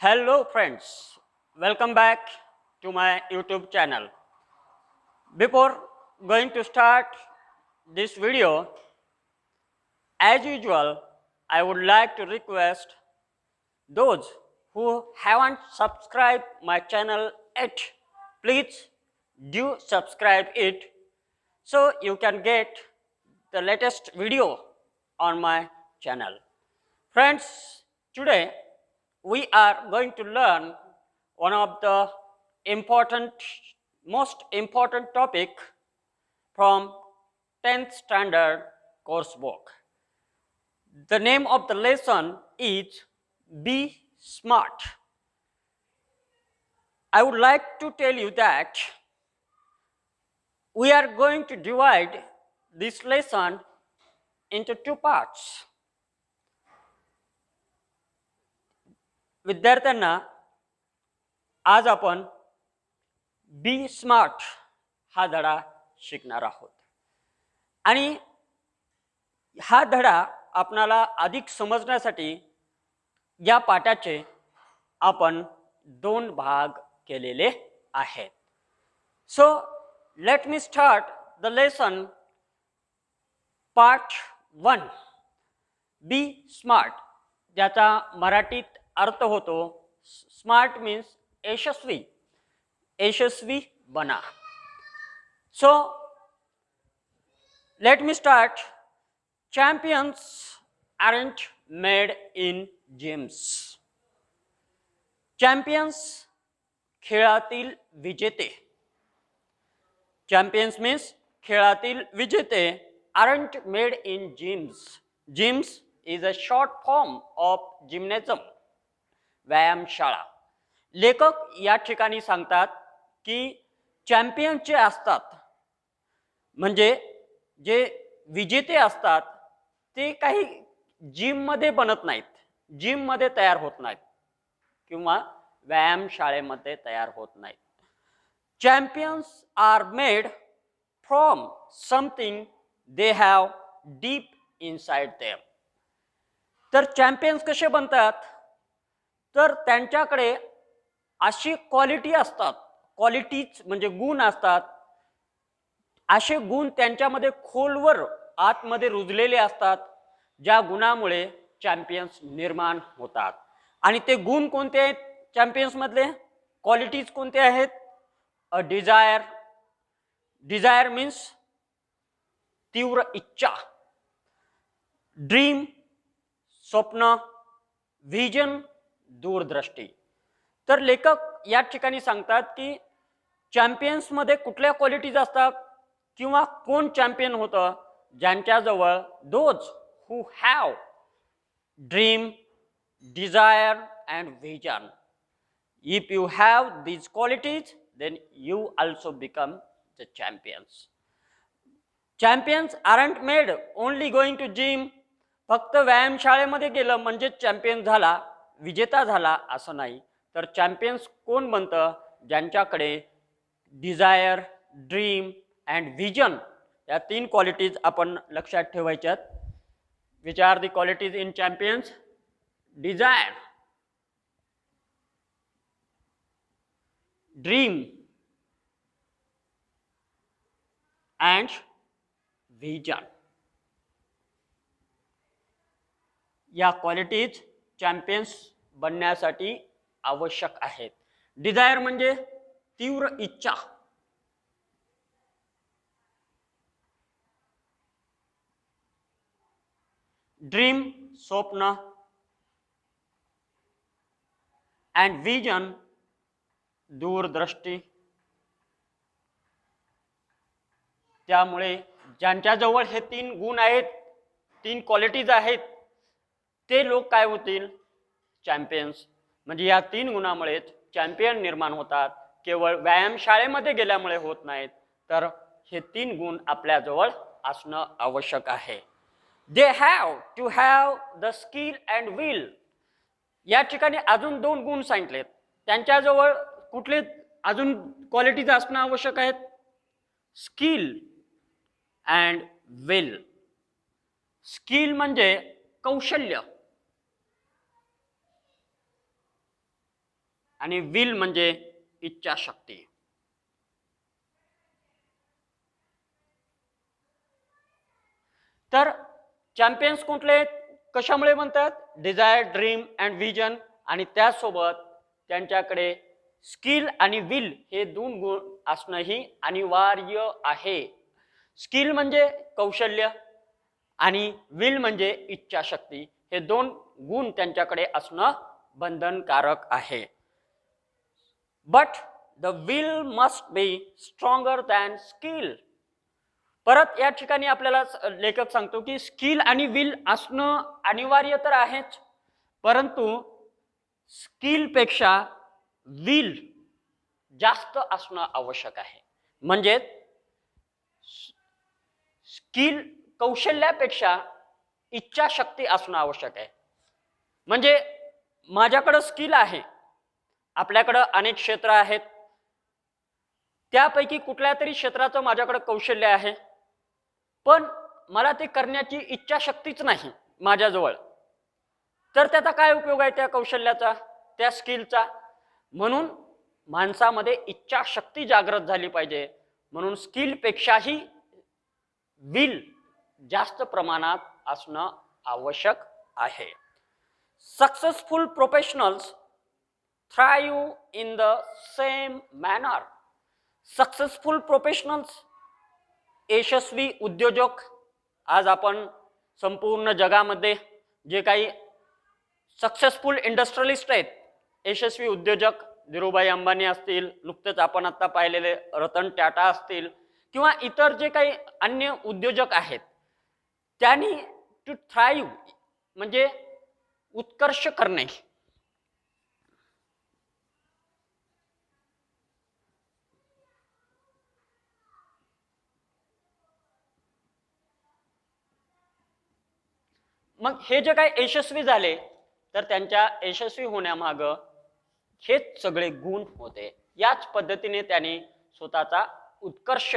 Hello friends, welcome back to my YouTube channel. Before going to start this video, as usual, I would like to request those who haven't subscribed my channel yet, please do subscribe it so you can get the latest video on my channel. Friends, today we are going to learn one of the most important topic from 10th standard course book. The name of the lesson is Be Smart. I would like to tell you that we are going to divide this lesson into two parts. विद्यार्थ्यांना आज आपण बी smart हा धडा शिकणार आहोत आणि हा धडा आपणाला अधिक समजण्यासाठी या पाठाचे आपण दोन भाग केलेले आहेत. So let me start the lesson part 1 be smart, ज्याचा मराठीत अर्थ होतो स्मार्ट मीन्स यशस्वी बना. So let me start. Champions aren't made in gyms. Champions खेळातील विजेते. चॅम्पियन्स मीन्स खेळातील विजेते aren't made in gyms. Gyms is a short form of gymnasium, व्यायामशाळा. लेखक या ठिकाणी सांगतात की चॅम्पियन जे असतात म्हणजे जे विजेते असतात ते काही जिममध्ये बनत नाहीत, जिममध्ये तयार होत नाहीत किंवा व्यायामशाळेमध्ये तयार होत नाहीत. Champions are made from something they have deep inside them. तर चॅम्पियन्स कसे बनतात, तर त्यांच्याकडे अशी क्वालिटी असतात, क्वालिटीज म्हणजे गुण असतात, असे गुण त्यांच्यामध्ये खोलवर आतमध्ये रुजलेले असतात, ज्या गुणामुळे चॅम्पियन्स निर्माण होतात. आणि ते गुण कोणते आहेत चॅम्पियन्स मधले, क्वालिटीज कोणते आहेत? अ डिझायर मीन्स तीव्र इच्छा, ड्रीम स्वप्न, व्हिजन दूरदृष्टी. तर लेखक या ठिकाणी सांगतात की चॅम्पियन्समध्ये कुठल्या क्वालिटीज असतात किंवा कोण चॅम्पियन होतं, ज्यांच्याजवळ those who have dream, desire and vision. If you have these qualities then you also become the champions. Champions aren't made only going to gym. फक्त व्यायामशाळेमध्ये गेलं म्हणजे चॅम्पियन झाला, विजेता झाला असं नाही. तर चॅम्पियन्स कोण बनतं, ज्यांच्याकडे डिझायर, ड्रीम अँड व्हिजन या तीन क्वालिटीज आपण लक्षात ठेवायच्यात. Which are the qualities in champions? Desire, dream and vision. या क्वालिटीज चॅम्पियन्स बनण्यासाठी आवश्यक आहेत. डिझायर म्हणजे तीव्र इच्छा, ड्रीम स्वप्न अँड व्हिजन दूरदृष्टी. त्यामुळे ज्यांच्याजवळ हे तीन गुण आहेत, तीन क्वालिटीज आहेत, ते लोक काय होतील? चॅम्पियन्स. म्हणजे या तीन गुणामुळेच चॅम्पियन निर्माण होतात. केवळ व्यायामशाळेमध्ये गेल्यामुळे होत नाहीत, तर हे तीन गुण आपल्याजवळ असणं आवश्यक आहे. They have to have the skill and will. या ठिकाणी अजून दोन गुण सांगितलेत. त्यांच्याजवळ कुठले अजून क्वालिटीज असणं आवश्यक आहेत? Skill and will. स्किल म्हणजे कौशल्य, आणि विल म्हणजे इच्छाशक्ती. तर चॅम्पियन्स कुठले कशामुळे म्हणतात? डिझायर, ड्रीम अँड विजन, आणि त्यासोबत त्यांच्याकडे स्किल आणि विल हे दोन गुण असणंही अनिवार्य आहे. स्किल म्हणजे कौशल्य आणि विल म्हणजे इच्छाशक्ती, हे दोन गुण त्यांच्याकडे असणं बंधनकारक आहे. But the will must be stronger than skill. परत या ठिकाणी आपल्याला लेखक सांगतो की स्किल आणि विल असणं अनिवार्य तर आहेच, परंतु स्किलपेक्षा विल जास्त असणं आवश्यक आहे. म्हणजे स्किल कौशल्यापेक्षा इच्छाशक्ती असणं आवश्यक आहे. म्हणजे माझ्याकडं स्किल आहे, आपल्याकडं अनेक क्षेत्र आहेत, त्यापैकी कुठल्या तरी क्षेत्राचं माझ्याकडं कौशल्य आहे, पण मला ते करण्याची इच्छाशक्तीच नाही माझ्याजवळ, तर त्याचा काय उपयोग आहे त्या कौशल्याचा, त्या स्किलचा? म्हणून माणसामध्ये इच्छाशक्ती जागृत झाली पाहिजे. म्हणून स्किलपेक्षाही विल जास्त प्रमाणात असणं आवश्यक आहे. Successful professionals thrive in the same manner. Successful professionals, यशस्वी उद्योजक, आज आपण संपूर्ण जगामध्ये जे काही सक्सेसफुल इंडस्ट्रियलिस्ट आहेत, यशस्वी उद्योजक, धीरूभाई अंबानी असतील, नुकतेच आपण आता पाहिलेले रतन टाटा असतील, किंवा इतर जे काही अन्य उद्योजक आहेत, त्यांनी टू थ्राइव्ह म्हणजे उत्कर्ष करणे, मग हे जे काही यशस्वी झाले, तर त्यांच्या यशस्वी होण्यामागं हेच सगळे गुण होते. याच पद्धतीने त्यांनी स्वतःचा उत्कर्ष,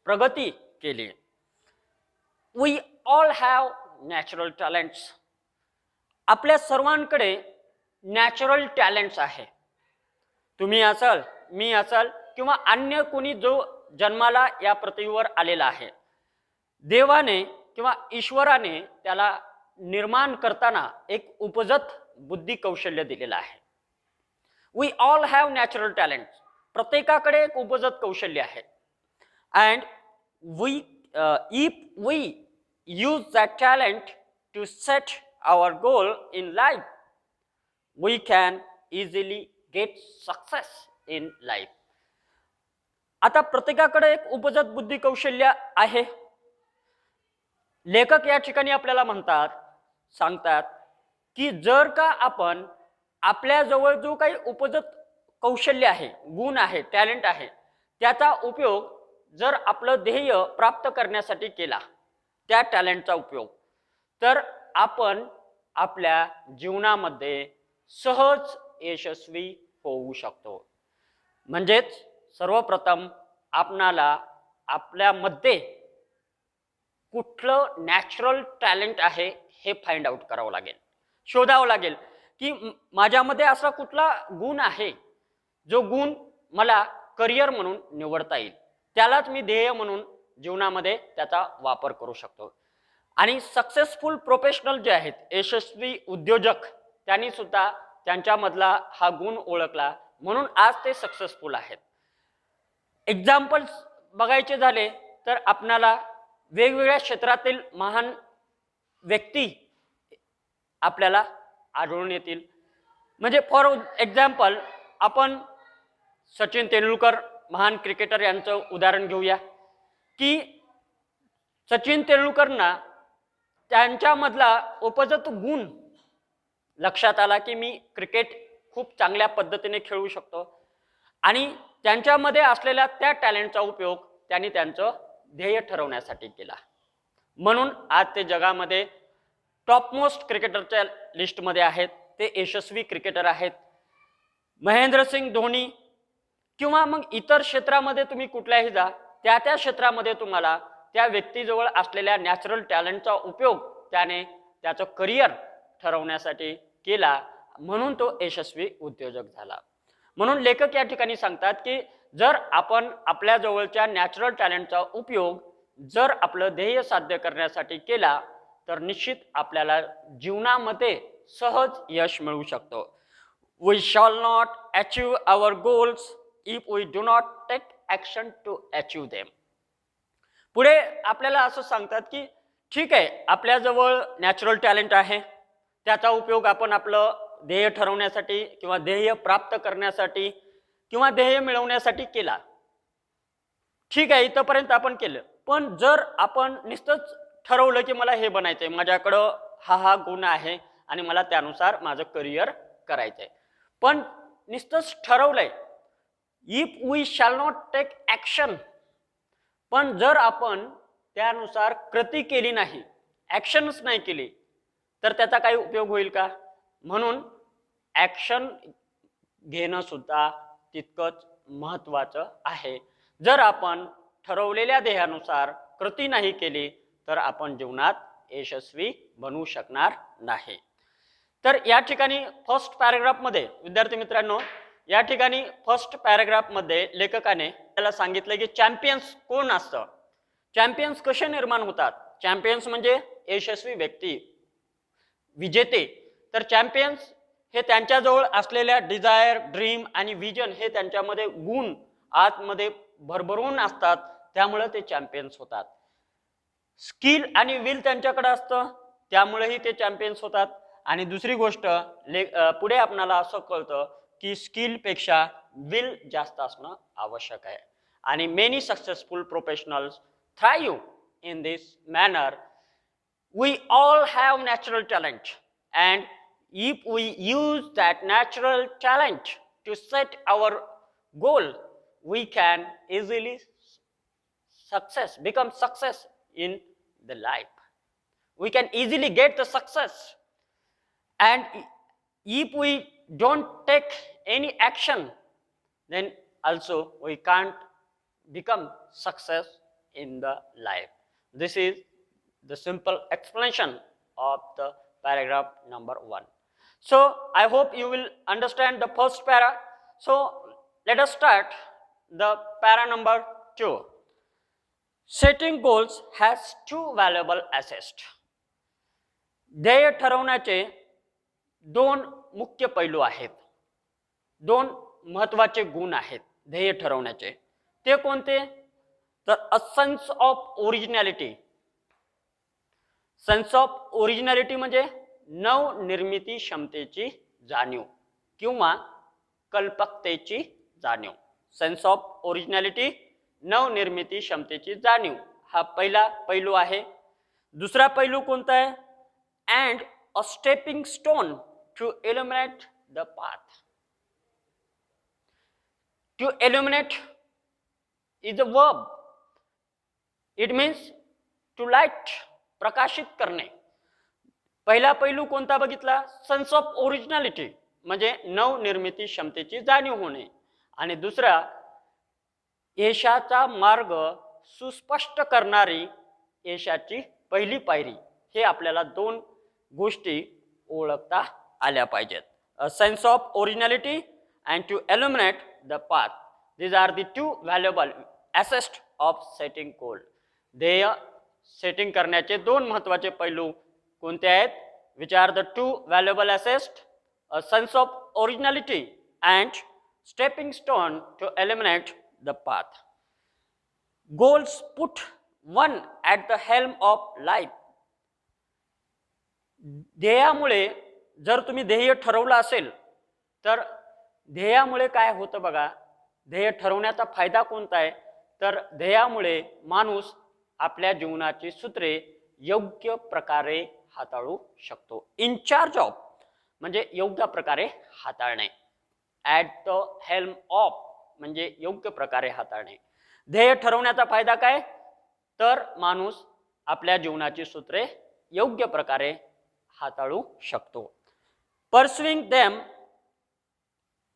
प्रगती केली. We all have natural talents. आपल्या सर्वांकडे नॅचरल टॅलेंट्स आहे. तुम्ही असाल, मी असाल, किंवा अन्य कोणी जो जन्माला या पृथ्वीवर आलेला आहे, देवाने किंवा ईश्वराने त्याला निर्माण करताना एक उपजत बुद्धी कौशल्य दिलेलं आहे. We all have natural talent. प्रत्येकाकडे एक उपजत कौशल्य आहे. And we if we use that talent to set our goal in life, we can easily get success in life. आता प्रत्येकाकडे एक उपजत बुद्धी कौशल्य आहे. लेखक या ठिकाणी आपल्याला सांगतात की जर का आपण आपल्याजवळ जो काही उपजत कौशल्य आहे, गुण आहे, टॅलेंट आहे, त्याचा उपयोग जर आपलं ध्येय प्राप्त करण्यासाठी केला, त्या टॅलेंटचा उपयोग, तर आपण आपल्या जीवनामध्ये सहज यशस्वी होऊ शकतो. म्हणजेच सर्वप्रथम आपणाला आपल्यामध्ये कुठलं नॅचरल टॅलेंट आहे हे फाइंड आउट करावं लागेल, शोधावं लागेल की माझ्यामध्ये असा कुठला गुण आहे जो गुण मला करिअर म्हणून निवडता येईल, त्यालाच मी ध्येय म्हणून जीवनामध्ये त्याचा वापर करू शकतो. आणि सक्सेसफुल प्रोफेशनल जे आहेत, यशस्वी उद्योजक, त्यांनी सुद्धा त्यांच्यामधला हा गुण ओळखला, म्हणून आज ते सक्सेसफुल आहेत. एक्झाम्पल्स बघायचे झाले तर आपणाला वेगवेगळ्या क्षेत्रातील महान व्यक्ती आपल्याला आढळून येतील. म्हणजे फॉर एक्झाम्पल आपण सचिन तेंडुलकर, महान क्रिकेटर, यांचं उदाहरण घेऊया की सचिन तेंडुलकरना त्यांच्यामधला उपजत गुण लक्षात आला की मी क्रिकेट खूप चांगल्या पद्धतीने खेळू शकतो, आणि त्यांच्यामध्ये असलेल्या त्या टॅलेंटचा उपयोग त्यांनी त्यांचं ध्येय ठरवण्यासाठी केला. म्हणून आज ते जगामध्ये टॉपमोस्ट क्रिकेटरच्या लिस्टमध्ये आहेत. ते यशस्वी क्रिकेटर आहेत. महेंद्रसिंग धोनी किंवा मग इतर क्षेत्रामध्ये तुम्ही कुठल्याही जा, त्या त्या क्षेत्रामध्ये तुम्हाला त्या व्यक्तीजवळ असलेल्या नॅचरल टॅलेंटचा उपयोग त्याने त्याचं करिअर ठरवण्यासाठी केला, म्हणून तो यशस्वी उद्योजक झाला. म्हणून लेखक या ठिकाणी सांगतात की जर आपण आपल्या जवळच्या नॅचरल टॅलेंटचा उपयोग जर आपलं ध्येय साध्य करण्यासाठी केला तर निश्चित आपल्याला जीवनामध्ये सहज यश मिळू शकतो. We shall not achieve our goals if we do not take action to achieve them. पुढे आपल्याला असं सांगतात की ठीक आहे, आपल्याजवळ नॅचरल टॅलेंट आहे, त्याचा उपयोग आपण आपलं ध्येय ठरवण्यासाठी किंवा ध्येय प्राप्त करण्यासाठी किंवा ध्येय मिळवण्यासाठी केला. ठीक आहे, इथंपर्यंत आपण केलं. पण जर आपण नुसतंच ठरवलं की मला हे बनायचंय, माझ्याकडं हा गुण आहे आणि मला त्यानुसार माझं करिअर करायचंय, पण नुसतंच ठरवलंय, if we shall not take action, पण जर आपण त्यानुसार कृती केली नाही, ॲक्शनच नाही केली, तर त्याचा काही उपयोग होईल का? म्हणून ॲक्शन घेणं सुद्धा तितकंच महत्त्वाचं आहे. जर आपण ठरवलेल्या ध्येयानुसार कृती नाही केली तर आपण जीवनात यशस्वी बनू शकणार नाही. तर या ठिकाणी फर्स्ट पॅराग्राफमध्ये विद्यार्थी मित्रांनो, या ठिकाणी फर्स्ट पॅराग्राफमध्ये लेखकाने त्याला सांगितलं की चॅम्पियन्स कोण असतं, चॅम्पियन्स कसे निर्माण होतात. चॅम्पियन्स म्हणजे यशस्वी व्यक्ती, विजेते. तर चॅम्पियन्स हे त्यांच्याजवळ असलेल्या डिझायर, ड्रीम आणि विजन हे त्यांच्यामध्ये गुण आतमध्ये भरभरून असतात, त्यामुळे ते चॅम्पियन्स होतात. स्किल आणि विल त्यांच्याकडे असतं, त्यामुळेही ते चॅम्पियन्स होतात. आणि दुसरी गोष्ट पुढे आपल्याला असं कळतं की स्किलपेक्षा विल जास्त असणं आवश्यक आहे. आणि many successful professionals thrive in this manner. We all have natural talent, and if we use that natural talent to set our goal, we can easily become success in the life. We can easily get the success, and if we don't take any action, then also we can't become success in the life. This is the simple explanation of the paragraph number 1. So I hope you will understand the first para. So let us start the para number 2. Setting goals has two valuable assets. ध्येय ठरवण्याचे दोन मुख्य पैलू आहेत, दोन महत्त्वाचे गुण आहेत ध्येय ठरवण्याचे. ते कोणते? तर अ sense of originality. Sense of originality म्हणजे नवनिर्मिती क्षमतेची जाणीव किंवा कल्पकतेची जाणीव. सेन्स ऑफ ओरिजिनॅलिटी, नवनिर्मिती क्षमतेची जाणीव, हा पहिला पैलू आहे. दुसरा पैलू कोणता आहे? And a stepping stone to illuminate the path. To illuminate is a verb. It means to light, प्रकाशित करणे. पहिला पैलू कोणता बघितला? सेन्स ऑफ ओरिजिनॅलिटी म्हणजे नवनिर्मिती क्षमतेची जाणीव होणे. आणि दुसरा यशाचा मार्ग सुस्पष्ट करणारी यशाची पहिली पायरी. हे आपल्याला दोन गोष्टी ओळखता आल्या पाहिजेत. A sense of originality and to illuminate the path. These are the two valuable assets of setting goal. ध्येय सेटिंग करण्याचे दोन महत्त्वाचे पैलू कोणते आहेत? Which are the two valuable assets? A sense of originality and stepping stone to eliminate the path. Goals put one at the helm of life. ध्येयामुळे जर तुम्ही ध्येय ठरवलं असेल तर ध्येयामुळे काय होतं बघा. ध्येय ठरवण्याचा फायदा कोणता आहे? तर ध्येयामुळे माणूस आपल्या जीवनाची सूत्रे योग्य प्रकारे हाताळू शकतो. इन चार्ज ऑफ म्हणजे योग्य प्रकारे हाताळणे. ॲट द हेल्म ऑफ म्हणजे योग्य प्रकारे हाताळणे. ध्येय ठरवण्याचा फायदा काय? तर माणूस आपल्या जीवनाची सूत्रे योग्य प्रकारे हाताळू शकतो. Pursuing them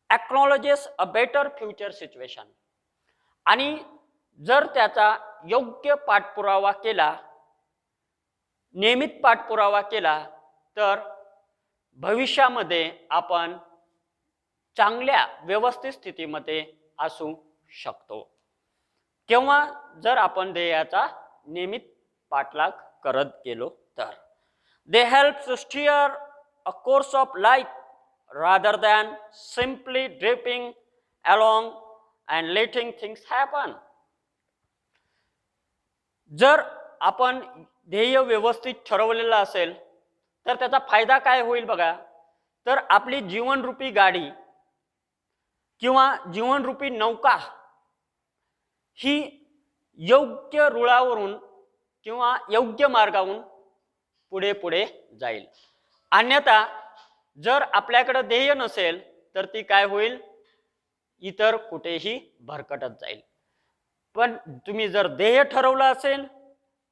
acknowledges a better future situation. आणि जर त्याचा योग्य पाठपुरावा केला, नियमित पाठपुरावा केला, तर भविष्यामध्ये आपण चांगल्या व्यवस्थित स्थितीमध्ये असू शकतो किंवा जर आपण ध्येयाचा नियमित पाठलाग करत गेलो तर. They help steer a course of life rather than simply dripping along and letting things happen. जर आपण ध्येय व्यवस्थित ठरवलेलं असेल तर त्याचा फायदा काय होईल बघा. तर आपली जीवनरूपी गाडी किंवा जीवनरूपी नौका ही योग्य रुळावरून किंवा योग्य मार्गावरून पुढे पुढे जाईल. अन्यथा जर आपल्याकडे ध्येय नसेल तर ती काय होईल, इतर कुठेही भरकटत जाईल. पण तुम्ही जर ध्येय ठरवलं असेल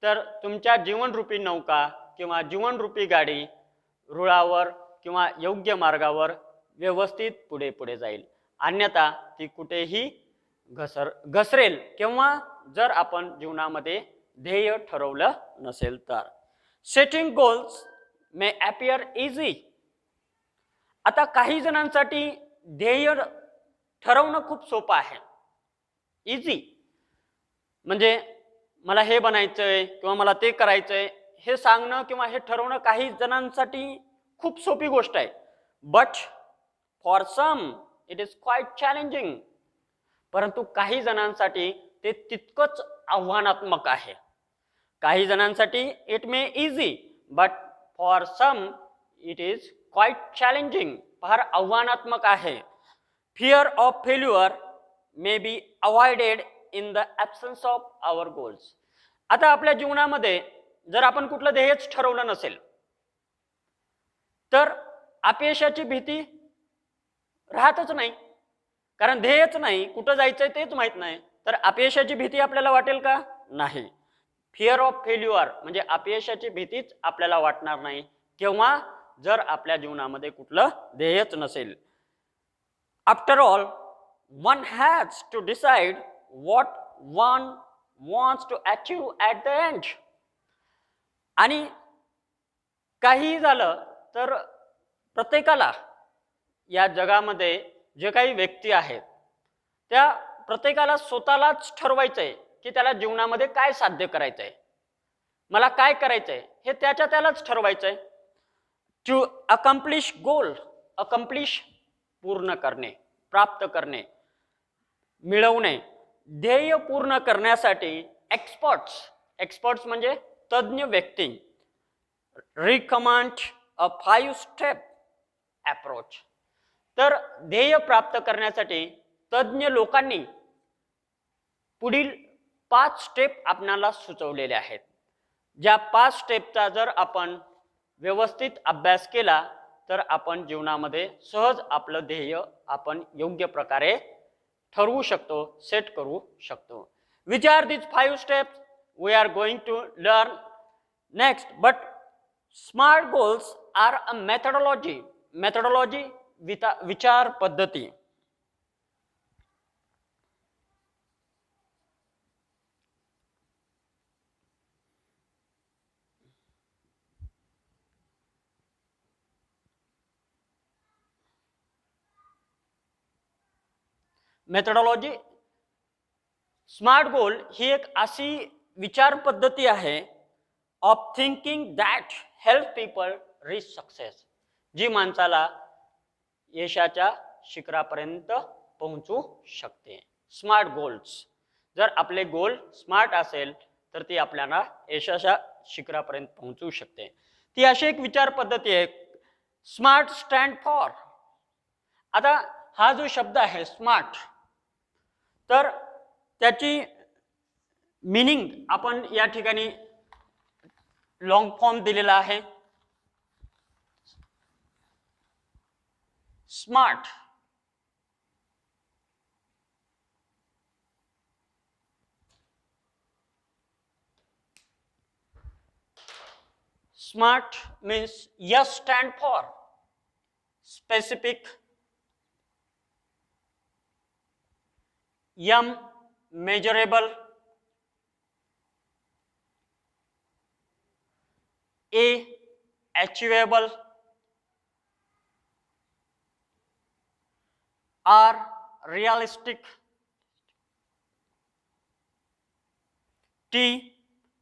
तर तुमच्या जीवनरूपी नौका किंवा जीवनरूपी गाडी रुळावर किंवा योग्य मार्गावर व्यवस्थित पुढे पुढे जाईल. अन्यथा ती कुठेही घसरेल किंवा जर आपण जीवनामध्ये ध्येय ठरवलं नसेल तर. Setting goals may appear easy. आता काही जणांसाठी ध्येय ठरवणं खूप सोपं आहे. इझी म्हणजे मला हे बनायचंय किंवा मला ते करायचंय हे सांगणं किंवा हे ठरवणं काही जणांसाठी खूप सोपी गोष्ट आहे. But for some it is quite challenging. परंतु काही जणांसाठी ते तितकंच आव्हानात्मक आहे. काही जणांसाठी it may easy but for some it is quite challenging. फार आव्हानात्मक आहे. Fear of failure may be avoided in the absence of our goals. आता आपल्या जीवनामध्ये जर आपण कुठलं ध्येयच ठरवलं नसेल तर अपयशाची भीती राहतच नाही. कारण ध्येयच नाही, कुठं जायचंय तेच माहित नाही, तर अपयशाची भीती आपल्याला वाटेल का? नाही. फिअर ऑफ फेल्युअर म्हणजे अपयशाची भीतीच आपल्याला वाटणार नाही किंवा जर आपल्या जीवनामध्ये कुठलं ध्येयच नसेल. After all one has to decide what one wants to achieve at the end. आणि काही झालं तर प्रत्येकाला या जगामध्ये जे काही व्यक्ती आहेत त्या प्रत्येकाला स्वतःलाच ठरवायचंय की त्याला जीवनामध्ये काय साध्य करायचंय, मला काय करायचंय हे त्यालाच ठरवायचंय. टू अकम्प्लिश गोल, अकम्प्लिश पूर्ण करणे, प्राप्त करणे, मिळवणे. ध्येय पूर्ण करण्यासाठी एक्सपर्ट्स म्हणजे तज्ञ व्यक्ती रिकमेंड अ 5 स्टेप अप्रोच. तर ध्येय प्राप्त करण्यासाठी तज्ञ लोकांनी पुढील 5 स्टेप आपल्याला सुचवलेले आहेत. ज्या 5 स्टेपचा जर आपण व्यवस्थित अभ्यास केला तर आपण जीवनामध्ये सहज आपलं ध्येय आपण योग्य प्रकारे ठरवू शकतो, सेट करू शकतो. Which are these 5 steps we are going to learn next. But smart goals are a methodology. Methodology विचार पद्धती. मेथडॉलॉजी स्मार्ट गोल ही एक अशी विचार पद्धती आहे of thinking that help people reach success, जी माणसाला यशाच्या शिखरापर्यंत पोहोचू शकते. स्मार्ट गोल्स, जर आपले गोल स्मार्ट असेल तर ती आपल्याला यशाच्या शिखरापर्यंत पोहोचू शकते. ती अशी एक विचार पद्धती आहे. Smart stand for. आता हा जो शब्द आहे स्मार्ट, तर त्याची मीनिंग आपण या ठिकाणी लॉंग फॉर्म दिलेला आहे. Smart smart means S stand for specific, M measurable, A achievable, R, realistic. T,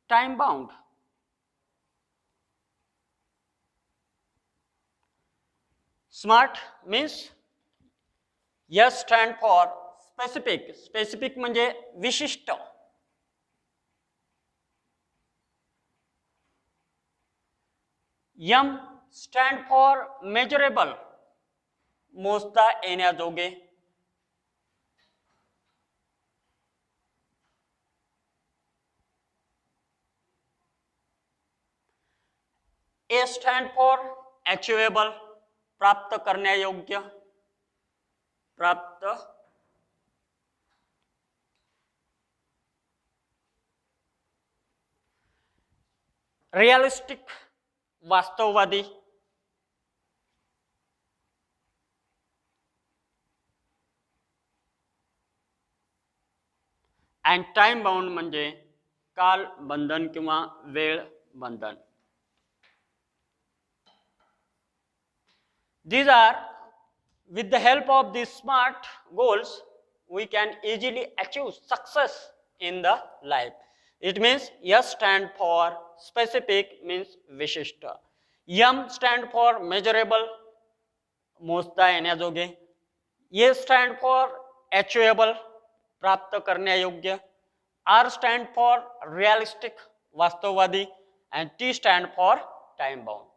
time bound. SMART means S stand for specific. Specific म्हणजे विशिष्ट. M stand for measurable, मोजता येण्याजोगे. A stand for achievable, प्राप्त करण्यायोग्य. प्राप्त realistic, वास्तववादी. And time bound म्हणजे काल बंधन किंवा वेळ बंधन. These are, with the help of these SMART goals, we can easily achieve success in the life. It means S stand for specific means विशिष्ट. M stand for measurable, मोजता येण्याजोगे. A stand for achievable, प्राप्त करण्यायोग्य. R stand for realistic, वास्तववादी. And T stand for time bound.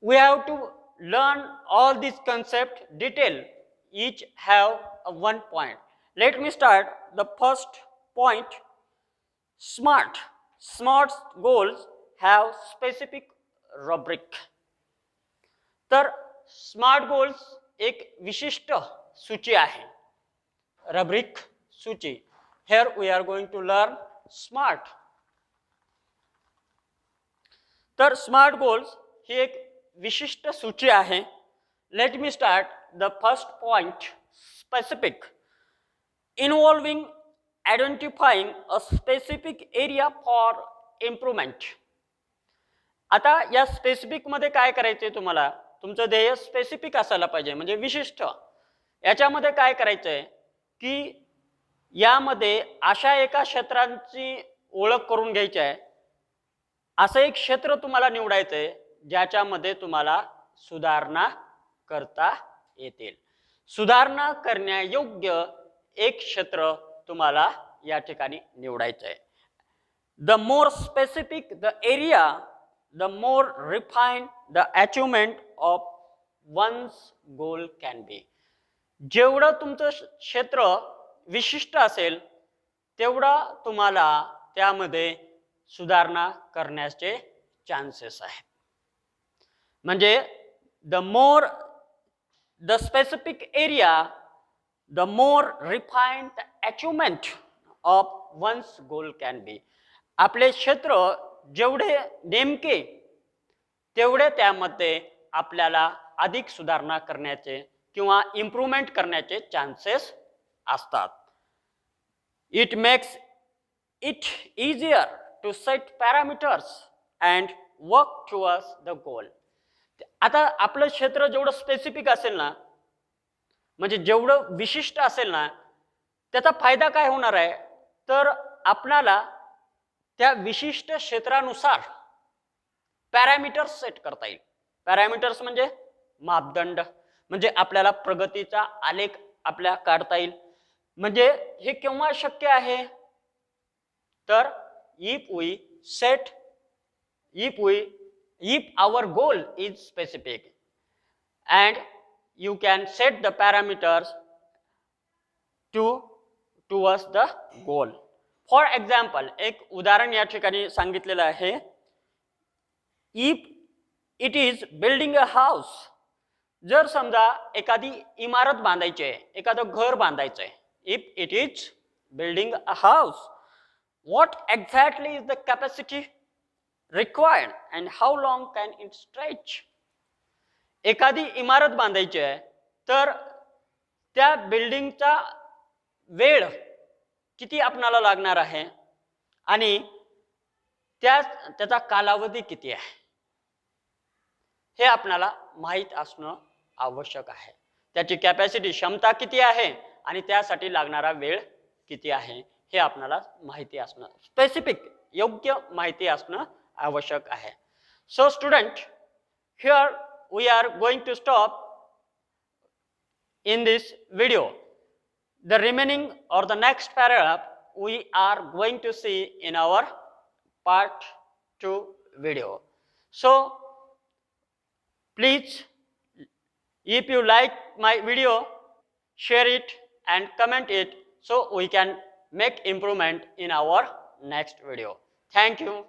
We have to learn all these concepts detail. Each have one point. Let me start the first point. SMART. SMART goals have specific rubric. तर SMART goals एक विशिष्ट सूची आहे. Rubric सूची. Here we are going to learn SMART. तर SMART goals ही एक विशिष्ट सूची आहे. Late me start the first point. Specific, involving identifying a specific area for improvement. आता या स्पेसिफिक मध्ये काय करायचंय तुम्हाला, तुमचं ध्येय स्पेसिफिक असायला पाहिजे म्हणजे विशिष्ट. याच्यामध्ये काय करायचंय की यामध्ये अशा एका क्षेत्रांची ओळख करून घ्यायची आहे. असं एक क्षेत्र तुम्हाला निवडायचंय ज्याच्यामध्ये तुम्हाला सुधारणा करता येतील. सुधारणा करण्यायोग्य एक क्षेत्र तुम्हाला या ठिकाणी निवडायचं आहे. The more specific the area, the more refine the achievement of one's goal can be. जेवढं तुमचं क्षेत्र विशिष्ट असेल तेवढा तुम्हाला त्यामध्ये सुधारणा करण्याचे चान्सेस आहेत. म्हणजे the more the specific area, the more refined the achievement of one's goal can be. आपले क्षेत्र जेवढे नेमके तेवढे त्यामध्ये आपल्याला अधिक सुधारणा करण्याचे किंवा इम्प्रूव्हमेंट करण्याचे चान्सेस असतात. It makes it easier to set parameters and work towards the goal. आता आपलं क्षेत्र जेवढं स्पेसिफिक असेल ना, म्हणजे जेवढं विशिष्ट असेल ना, त्याचा फायदा काय होणार आहे तर आपल्याला त्या विशिष्ट क्षेत्रानुसार पॅरामीटर्स सेट करता येईल. पॅरामीटर्स म्हणजे मापदंड, म्हणजे आपल्याला प्रगतीचा आलेख आपल्या काढता येईल. म्हणजे हे केव्हा शक्य आहे तर if our goal is specific and you can set the parameters towards the goal. For example, एक उदाहरण या ठिकाणी सांगितलेलं आहे. if it is building a house, जर समजा एखादी इमारत बांधायची आहे, एखादं घर बांधायचं आहे. if it is building a house, what exactly is the capacity required and how long can it stretch. एखादी इमारत बांधायची आहे तर त्या बिल्डिंगचा वेळ किती आपणाला लागणार आहे आणि त्याचा कालावधी किती आहे हे आपल्याला माहित असणं आवश्यक आहे. त्याची कॅपॅसिटी क्षमता किती आहे आणि त्यासाठी लागणारा वेळ किती आहे हे आपल्याला माहिती असणं स्पेसिफिक योग्य माहिती असणं आवश्यक आहे. So student, here we are going to stop in this video. The remaining or the next paragraph we are going to see in our part 2 video. So please, if you like my video, share it and comment it so we can make improvement in our next video. Thank you.